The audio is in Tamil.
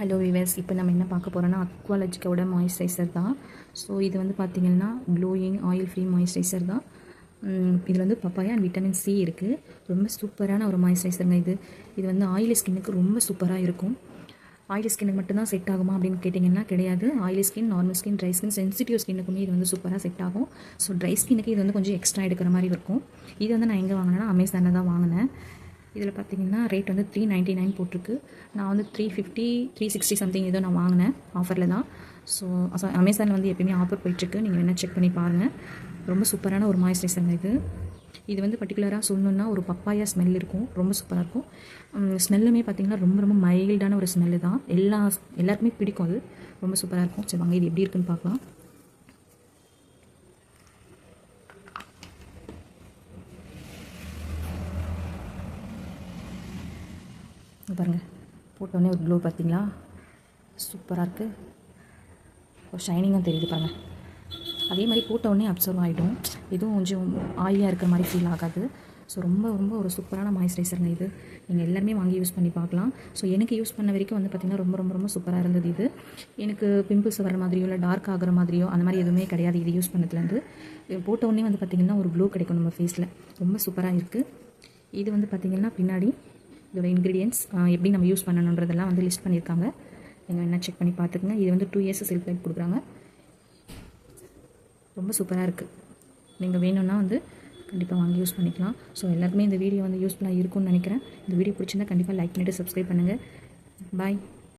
ஹலோ விவர்ஸ், இப்போ நம்ம என்ன பார்க்க போகிறோன்னா அக்வாலஜிக்காவோட மாய்ஸ்சரைசர் தான். ஸோ இது வந்து பார்த்திங்கன்னா க்ளோயிங் ஆயில் ஃப்ரீ மாய்ஸ்சரைசர் தான். இதில் வந்து பப்பாயா அண்ட் விட்டமின் சி இருக்குது. ரொம்ப சூப்பரான ஒரு மாய்ஸ்சரைசருங்க இது. இது வந்து ஆயிலி ஸ்கின்னுக்கு ரொம்ப சூப்பராக இருக்கும். ஆயிலி ஸ்கின்னுக்கு மட்டும்தான் செட் ஆகுமா அப்படின்னு கேட்டிங்கன்னா கிடையாது. Oily skin, normal skin, dry skin, sensitive ஸ்கின்னுக்குமே இது வந்து சூப்பராக செட் ஆகும். ஸோ ட்ரை ஸ்கின்னுக்கு இது வந்து கொஞ்சம் எக்ஸ்ட்ரா எடுக்கிற மாதிரி இருக்கும். இது வந்து நான் எங்கே வாங்கினேன்னா அமேசானில் தான் வாங்கினேன். இதில் பார்த்திங்கன்னா ரேட் வந்து 399 போட்டிருக்கு. நான் வந்து 350 360 சம்திங் ஏதோ நான் வாங்கினேன், ஆஃபரில் தான். ஸோ அமேசானில் வந்து எப்பயுமே ஆஃபர் போயிட்டுருக்கு, நீங்கள் வேணால் செக் பண்ணி பாருங்கள். ரொம்ப சூப்பரான ஒரு மாய்ஸ்சரைசர் இது. இது வந்து பர்டிகுலராக சொல்லணுன்னா ஒரு பப்பாயா ஸ்மெல் இருக்கும், ரொம்ப சூப்பராக இருக்கும். ஸ்மெல்லுமே பார்த்திங்கன்னா ரொம்ப ரொம்ப மைல்டான ஒரு ஸ்மெல்லு தான். எல்லாருக்குமே பிடிக்கும், அது ரொம்ப சூப்பராக இருக்கும். சரி வாங்க, இது எப்படி இருக்குன்னு பார்க்கலாம். பாருங்கள், போட்டோடனே ஒரு க்ளோ பார்த்தீங்களா, சூப்பராக இருக்குது. ஒரு ஷைனிங்காக தெரியுது பாருங்கள். அதே மாதிரி போட்டோடனே அப்சர்வ் ஆகிடும், எதுவும் கொஞ்சம் ஆயிலியாக இருக்கிற மாதிரி ஃபீல் ஆகாது. ஸோ ரொம்ப ரொம்ப ஒரு சூப்பரான மாய்ஸ்சரைசருங்க இது. நீங்கள் எல்லாருமே வாங்கி யூஸ் பண்ணி பார்க்கலாம். ஸோ எனக்கு யூஸ் பண்ண வரைக்கும் வந்து பார்த்திங்கன்னா ரொம்ப ரொம்ப ரொம்ப சூப்பராக இருந்தது இது. எனக்கு பிம்பிள்ஸ் வர மாதிரியோ இல்லை டார்க் ஆகிற மாதிரியோ அந்த மாதிரி எதுவுமே கிடையாது. இது யூஸ் பண்ணதுலேருந்து போட்டோடனே வந்து பார்த்திங்கன்னா ஒரு க்ளோ கிடைக்கும் நம்ம ஃபேஸில். ரொம்ப சூப்பராக இருக்குது. இது வந்து பார்த்திங்கன்னா பின்னாடி இதோட இன்க்ரீடியன்ட்ஸ் எப்படி நம்ம யூஸ் பண்ணணுன்றதெல்லாம் வந்து லிஸ்ட் பண்ணியிருக்காங்க. நீங்கள் என்ன செக் பண்ணி பார்த்துக்குங்க. இது வந்து 2 இயர்ஸ் செல்ஃப் லைஃப் கொடுக்குறாங்க. ரொம்ப சூப்பராக இருக்குது. நீங்கள் வேணும்னா வந்து கண்டிப்பாக வாங்கி யூஸ் பண்ணிக்கலாம். ஸோ எல்லாருக்குமே இந்த வீடியோ வந்து யூஸ்ஃபுல்லாக இருக்கும்னு நினைக்கிறேன். இந்த வீடியோ பிடிச்சிருந்தா கண்டிப்பாக லைக் பண்ணிவிட்டு சப்ஸ்கிரைப் பண்ணுங்கள். பாய்.